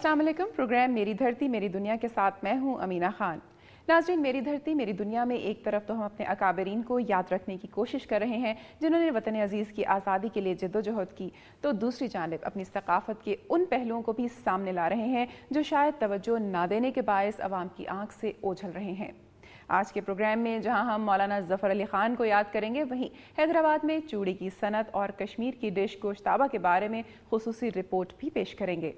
अस्सलाम वालेकुम। प्रोग्राम मेरी धरती मेरी दुनिया के साथ मैं हूं अमीना खान। नाज़रीन, मेरी धरती मेरी दुनिया में एक तरफ तो हम अपने अकाबरीन को याद रखने की कोशिश कर रहे हैं जिन्होंने वतन अजीज़ की आज़ादी के लिए जद्दोजहद की, तो दूसरी जानिब अपनी सकाफ़त के उन पहलुओं को भी सामने ला रहे हैं जो शायद तवज्जो ना देने के बायस अवाम की आंख से ओझल रहे हैं। आज के प्रोग्राम में जहां हम मौलाना ज़फ़र अली ख़ान को याद करेंगे, वहीं हैदराबाद में चूड़ी की सनत और कश्मीर की डिश गोश्ताबा के बारे में खुसूसी रिपोर्ट भी पेश करेंगे।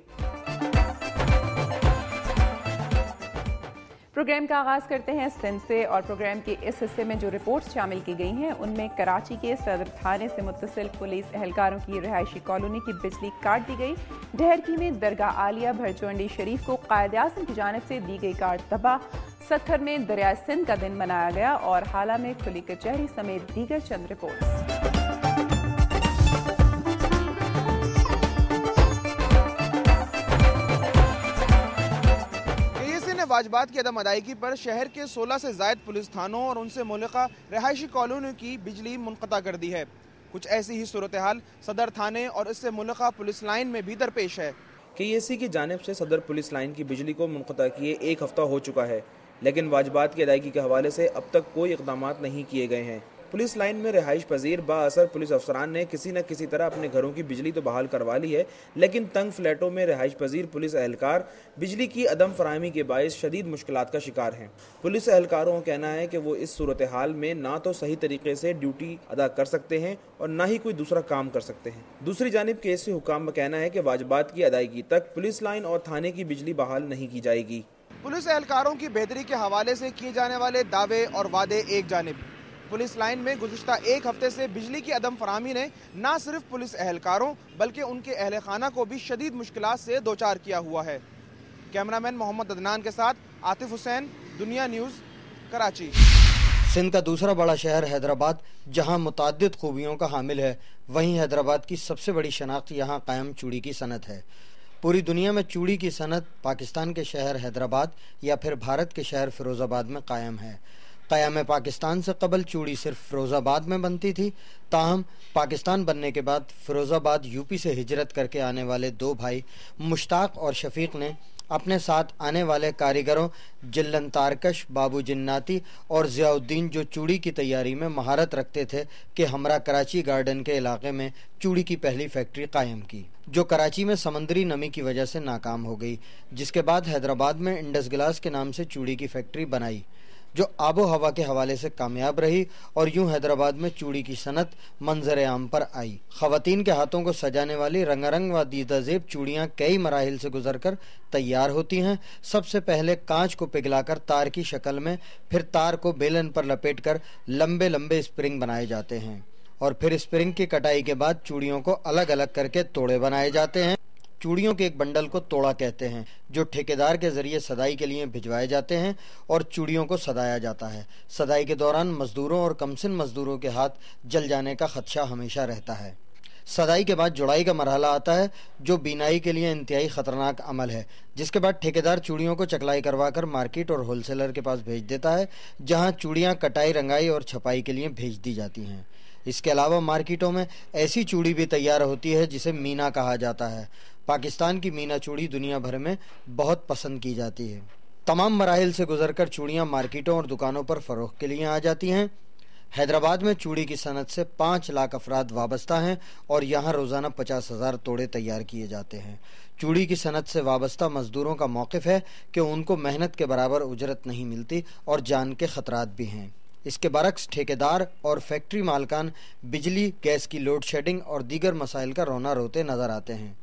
प्रोग्राम का आगाज़ करते हैं सिंध से, और प्रोग्राम के इस हिस्से में जो रिपोर्ट्स शामिल की गई हैं उनमें कराची के सदर थाने से मुत्तसिल पुलिस एहलकारों की रिहायशी कॉलोनी की बिजली काट दी गई। ढहरकी में दरगाह आलिया भरचुंडी शरीफ को कायद-ए-आज़म की जानिब से दी गई कार्ड तबाह। सत्थर में दरिया सिंध का दिन मनाया गया और हाला में खुली कचहरी समेत दीगर चंद रिपोर्ट्स। वाजिबात की अदम अदायगी पर शहर के 16 से ज़ायद पुलिस थानों और उनसे मुल्लिका रिहायशी कॉलोनियों की बिजली मुनक़ता कर दी है। कुछ ऐसी ही सूरत हाल सदर थाने और इससे मुल्लिका पुलिस लाइन में भी दरपेश है। KAC की जानिब से सदर पुलिस लाइन की बिजली को मुनक़ता किए 1 हफ्ता हो चुका है, लेकिन वाजिबात की अदायगी के हवाले से अब तक कोई इक़दामात नहीं किए गए हैं। पुलिस लाइन में रिहाइश पजीर बाअसर पुलिस अफसरान ने किसी न किसी तरह अपने घरों की बिजली तो बहाल करवा ली है, लेकिन तंग फ्लैटों में रिहाइश पजीर पुलिस एहलकार बिजली की अदम फराहमी के बायस शदीद मुश्किलात का शिकार हैं। पुलिस एहलकारों का कहना है कि वो इस सूरत हाल में ना तो सही तरीके से ड्यूटी अदा कर सकते हैं और ना ही कोई दूसरा काम कर सकते हैं। दूसरी जानिब KAC हुकाम का कहना है कि वाजिबात की अदायगी तक पुलिस लाइन और थाने की बिजली बहाल नहीं की जाएगी। पुलिस एहलकारों की बेहतरी के हवाले से किए जाने वाले दावे और वादे एक जानिब। पुलिस लाइन में गुज़िश्ता 1 हफ्ते से बिजली की अदम फराहमी ने न सिर्फ पुलिस एहलकारों बल्कि उनके अहल खाना को भी शदीद मुश्किलात से दोचार किया हुआ है। कैमरामैन मोहम्मद अदनान के साथ आतिफ हुसैन, दुनिया न्यूज़, कराची। सिंध का दूसरा बड़ा शहर हैदराबाद जहां मुतअद्दिद खूबियों का हामिल है, वहीं हैदराबाद की सबसे बड़ी शनाख्त यहां कायम चूड़ी की सनत है। पूरी दुनिया में चूड़ी की सनत पाकिस्तान के शहर हैदराबाद या फिर भारत के शहर फिरोज़ाबाद में कायम है। क़याम पाकिस्तान से कबल चूड़ी सिर्फ फिरोज़ाबाद में बनती थी, ताहम पाकिस्तान बनने के बाद फिरोज़ाबाद यूपी से हिजरत करके आने वाले 2 भाई मुश्ताक और शफीक ने अपने साथ आने वाले कारीगरों जिल्लन तारकश, बाबू जिन्नाती और ज़ियाउद्दीन, जो चूड़ी की तैयारी में महारत रखते थे, कि हमरा कराची गार्डन के इलाके में चूड़ी की पहली फैक्ट्री कायम की, जो कराची में समंदरी नमी की वजह से नाकाम हो गई। जिसके बाद हैदराबाद में इंडस गिलास के नाम से चूड़ी की फैक्ट्री बनाई, जो आबो हवा के हवाले से कामयाब रही, और यूं हैदराबाद में चूड़ी की सनत मंजर आम पर आई। ख़वातीन के हाथों को सजाने वाली रंगारंग व दीदाजेब चूड़ियाँ कई मराहिल से गुजरकर तैयार होती हैं। सबसे पहले कांच को पिघलाकर तार की शक्ल में, फिर तार को बेलन पर लपेटकर लंबे लंबे स्प्रिंग बनाए जाते हैं, और फिर स्प्रिंग की कटाई के बाद चूड़ियों को अलग अलग करके तोड़े बनाए जाते हैं। चूड़ियों के एक बंडल को तोड़ा कहते हैं, जो ठेकेदार के जरिए सदाई के लिए भिजवाए जाते हैं और चूड़ियों को सदाया जाता है। सदाई के दौरान मजदूरों और कमसिन मजदूरों के हाथ जल जाने का खदशा हमेशा रहता है। सदाई के बाद जुड़ाई का मरहला आता है, जो बीनाई के लिए इंतहाई ख़तरनाक अमल है। जिसके बाद ठेकेदार चूड़ियों को चकलाई करवाकर मार्केट और होलसेलर के पास भेज देता है, जहाँ चूड़ियाँ कटाई, रंगाई और छपाई के लिए भेज दी जाती हैं। इसके अलावा मार्केटों में ऐसी चूड़ी भी तैयार होती है जिसे मीना कहा जाता है। पाकिस्तान की मीना चूड़ी दुनिया भर में बहुत पसंद की जाती है। तमाम मराहिल से गुजरकर चूड़ियाँ मार्केटों और दुकानों पर फ़रोख्त के लिए आ जाती हैं। हैदराबाद में चूड़ी की सनत से 5 लाख अफराद वाबस्ता हैं और यहाँ रोज़ाना 50,000 तोड़े तैयार किए जाते हैं। चूड़ी की सनत से वाबस्ता मजदूरों का मौक़िफ़ है कि उनको मेहनत के बराबर उजरत नहीं मिलती और जान के ख़तरात भी हैं। इसके बरक्स ठेकेदार और फैक्ट्री मालकान बिजली, गैस की लोड शेडिंग और दीगर मसाइल का रोना रोते नज़र आते हैं।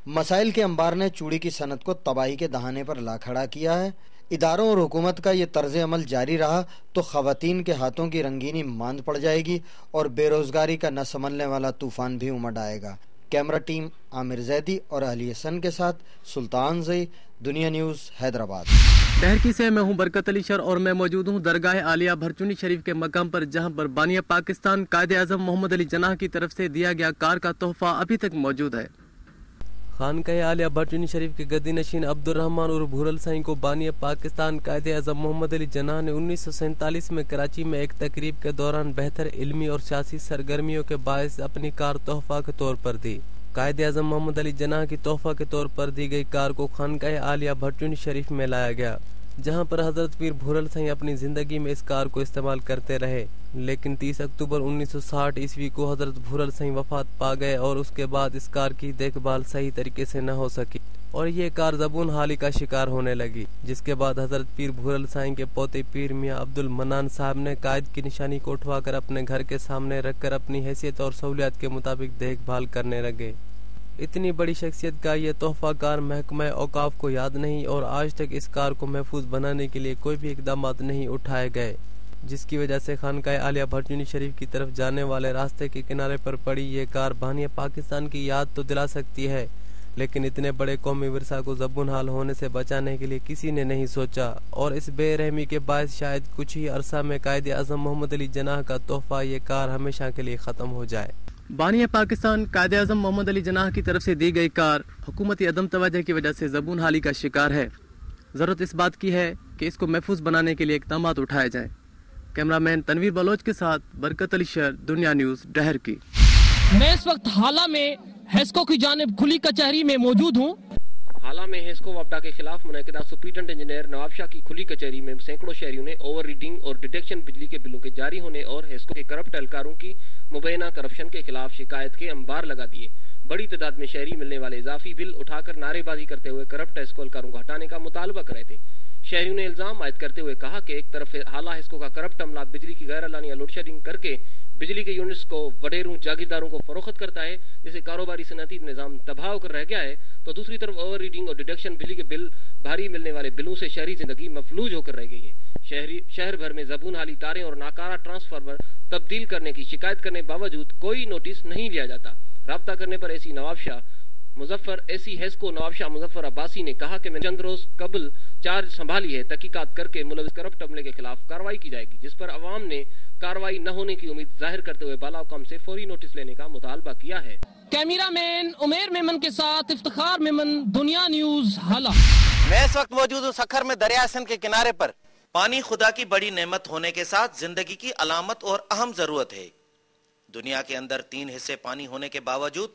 मसाइल के अंबार ने चूड़ी की सनत को तबाही के दहाने पर ला खड़ा किया है। इदारों और हुकूमत का ये तर्ज अमल जारी रहा तो ख़वातीन के हाथों की रंगीनी मांद पड़ जाएगी और बेरोज़गारी का न संभलने वाला तूफ़ान भी उमड़ आएगा। कैमरा टीम आमिर जैदी और अली हसन के साथ सुल्तान ज़ई, दुनिया न्यूज़, हैदराबाद। ढहरकी से मैं हूं बरकत अली शर और मैं मौजूद हूं दरगाह आलिया भरचुंडी शरीफ के मकाम पर, जहां पर बानिया पाकिस्तान कायद-ए-आज़म मोहम्मद अली जनाह की तरफ से दिया गया कार का तोहफा अभी तक मौजूद है। खानकाह आलिया भरचुंडी शरीफ के गद्दी नशीन अब्दुर्रहमान और भूरल साईं को बानिया पाकिस्तान कायद-ए-आज़म मोहम्मद अली जनाह ने 1947 में कराची में एक तकरीब के दौरान बेहतर इल्मी और सियासी सरगर्मियों के बायस अपनी कार तोहफा के तौर पर दी। कायद आज़म मोहम्मद अली जनाह की तोहफा के तौर पर दी गई कार को खानकाह आलिया भरचूनी शरीफ में लाया गया, जहां पर हजरत पीर भूरल साईं अपनी जिंदगी में इस कार को इस्तेमाल करते रहे। लेकिन 30 अक्टूबर 1960 ईस्वी को हजरत भूरल साईं वफात पा गए और उसके बाद इस कार की देखभाल सही तरीके से न हो सकी और ये कार ज़बून हाली का शिकार होने लगी, जिसके बाद हजरत पीर भूरल साईं के पोते पीर मियाँ अब्दुल मन्नान साहब ने कायद की निशानी को उठवाकर अपने घर के सामने रखकर अपनी हैसियत और सहूलियत के मुताबिक देखभाल करने लगे। इतनी बड़ी शख्सियत का ये तोहफा कार महकमा औकाफ को याद नहीं और आज तक इस कार को महफूज बनाने के लिए कोई भी इकदाम नहीं उठाए गए, जिसकी वजह से खानकाह आलिया भरचूनी शरीफ की तरफ जाने वाले रास्ते के किनारे पर पड़ी ये कार बानिया पाकिस्तान की याद तो दिला सकती है, लेकिन इतने बड़े कौमी विरसा को ज़बून हाल होने से बचाने के लिए किसी ने नहीं सोचा और इस बेरहमी के बायस शायद कुछ ही अरसा में कायद आज़म मोहम्मद अली जनाह का तोहफा ये कार हमेशा के लिए ख़त्म हो जाए। बानिया पाकिस्तान कायद आज़म मोहम्मद अली जनाह की तरफ से दी गई कार हुकूमती अदम तवज्जो की वजह से ज़बून हाली का शिकार है। ज़रूरत इस बात की है कि इसको महफूज बनाने के लिए इक़दाम उठाए जाएं। कैमरामैन तनवीर बलोच के साथ बरकत अली शर, दुनिया न्यूज़, डहर की। मैं इस वक्त हाला में हेस्को की जानिब खुली कचहरी में मौजूद हूँ। हाला में हेस्को वापडा के खिलाफ मुनक़िदा सुप्रीटेंडेंट इंजीनियर नवाब शाह की खुली कचहरी में सैकड़ों शहरियों ने ओवर रीडिंग और डिटेक्शन बिजली के बिलों के जारी होने और हेस्को के करप्ट एहलकारों की मुबैना करप्शन के खिलाफ शिकायत के अंबार लगा दिए। बड़ी तादाद में शहरी मिलने वाले इजाफी बिल उठाकर नारेबाजी करते हुए करप्ट हेस्को एहलकारों को हटाने का मुतालबा कर रहे थे। शहरियों ने इल्जाम आयद करते हुए कहा कि एक तरफ हाला हेस्को का करप्ट अमला बिजली की गैर एलानिया लोड शेडिंग करके बिजली के यूनिट्स को वडेरों जागीरदारों को फरोख्त करता है, जिससे कारोबारी सनती निजाम तबाह होकर रह गया है, तो दूसरी तरफ ओवर रीडिंग और डिडक्शन बिजली के बिल भारी मिलने वाले बिलों से शहरी जिंदगी मफलूज होकर रह गई है। शहर भर में ज़बून हाली तारें और नाकारा ट्रांसफार्मर तब्दील करने की शिकायत करने के बावजूद कोई नोटिस नहीं लिया जाता। राब्ता करने पर एसी हेस्को नवाब शाह मुजफ्फर अब्बासी ने कहा कि मैंने चंद रोज कबल चार्ज संभाली है, तहकीकात करके मुलविस करप्ट अमले के खिलाफ कार्रवाई की जाएगी, जिस पर अवाम ने कार्रवाई न होने की उम्मीद जाहिर करते हुए बाला हुक्म से फौरी नोटिस लेने का मुतालबा किया है। कैमरामैन उमेर मेमन के साथ इफ्तिखार मेमन, दुनिया न्यूज़, हाला। मैं इस वक्त मौजूद हूँ सखर में दरिया सिंध के किनारे पर। पानी खुदा की बड़ी नेमत होने के साथ जिंदगी की अलामत और अहम जरूरत है। दुनिया के अंदर 3 हिस्से पानी होने के बावजूद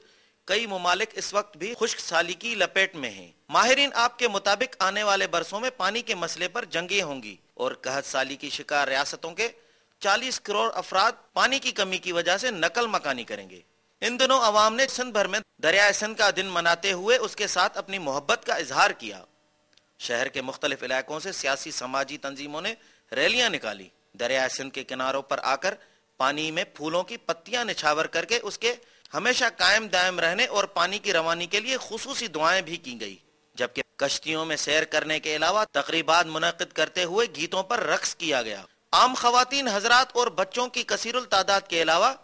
कई ममालिक इस वक्त भी खुश्क साली की लपेट में हैं। माहिरीन आपके मुताबिक आने वाले बरसों में पानी के मसले पर जंगें होंगी और कहत साली की शिकार रियासतों के 40 करोड़ अफराद पानी की कमी की वजह से नकल मकानी करेंगे। इन दिनों अवाम ने सिंध भर में दरिया सिंध का दिन मनाते हुए उसके साथ अपनी मोहब्बत का इजहार किया। शहर के मुख्तलिफ इलाकों से सियासी समाजी तंजीमों ने रैलियां निकाली। दरिया सिंध के किनारों पर आकर पानी में फूलों की पत्तियां निछावर करके उसके हमेशा कायम दायम रहने और पानी की रवानी के लिए खुसूसी दुआएं भी की गई, जबकि कश्तियों में सैर करने के अलावा तकरीबात मुनक्किद करते हुए गीतों पर रक्स किया गया। आम खवातीन, हजरात और बच्चों की कसीरुल तादाद के अलावा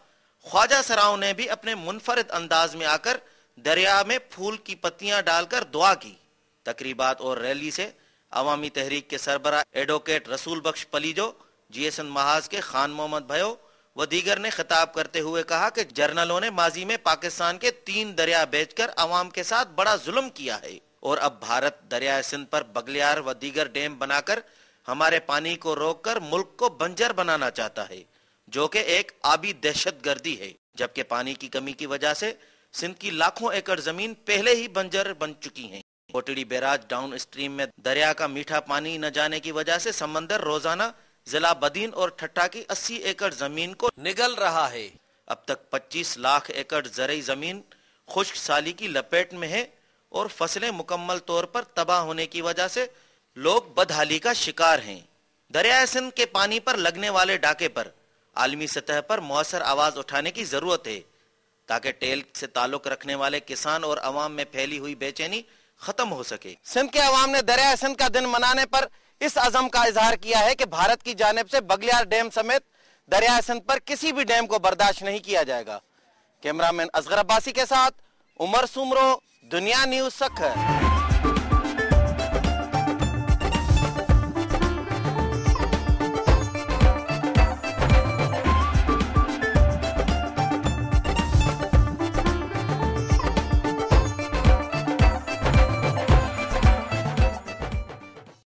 ख्वाजा सराओं ने भी अपने मुनफरिद अंदाज में आकर दरिया में फूल की पत्तियां डालकर दुआ की। तकरीबात और रैली से अवामी तहरीक के सरबरा एडवोकेट रसूल बख्श पलीजो, जीएसएन महाज के खान मोहम्मद भयो व दीगर ने खिताब करते हुए कहा कि जर्नलों ने माजी में पाकिस्तान के 3 दरिया बेचकर अवाम के साथ बड़ा जुल्म किया है और अब भारत दरिया सिंध पर बगलियार व दीगर डैम बनाकर हमारे पानी को रोककर मुल्क को बंजर बनाना चाहता है, जो कि एक आबी दहशतगर्दी है। जबकि पानी की कमी की वजह से सिंध की लाखों एकड़ जमीन पहले ही बंजर बन चुकी है। कोटड़ी बैराज डाउन स्ट्रीम में दरिया का मीठा पानी न जाने की वजह से समंदर रोजाना जिला बदीन और ठट्टा की 80 एकड़ जमीन को निगल रहा है। अब तक 25 लाख एकड़ ज़रई जमीन खुश्क साली की लपेट में है और फसलें मुकम्मल तौर पर तबाह होने की वजह से लोग बदहाली का शिकार हैं। दरिया सिंध के पानी पर लगने वाले डाके पर आलमी सतह पर मौसर आवाज उठाने की जरूरत है, ताकि टेल से ताल्लुक रखने वाले किसान और अवाम में फैली हुई बेचैनी खत्म हो सके। सिंध के अवाम ने दरिया सिंध का दिन मनाने पर इस अज़म का इजहार किया है कि भारत की जानिब से बगलियार डैम समेत दरिया सिंध पर किसी भी डैम को बर्दाश्त नहीं किया जाएगा। कैमरामैन असगर अब्बासी के साथ उमर सुमरो, दुनिया न्यूज़, सखर।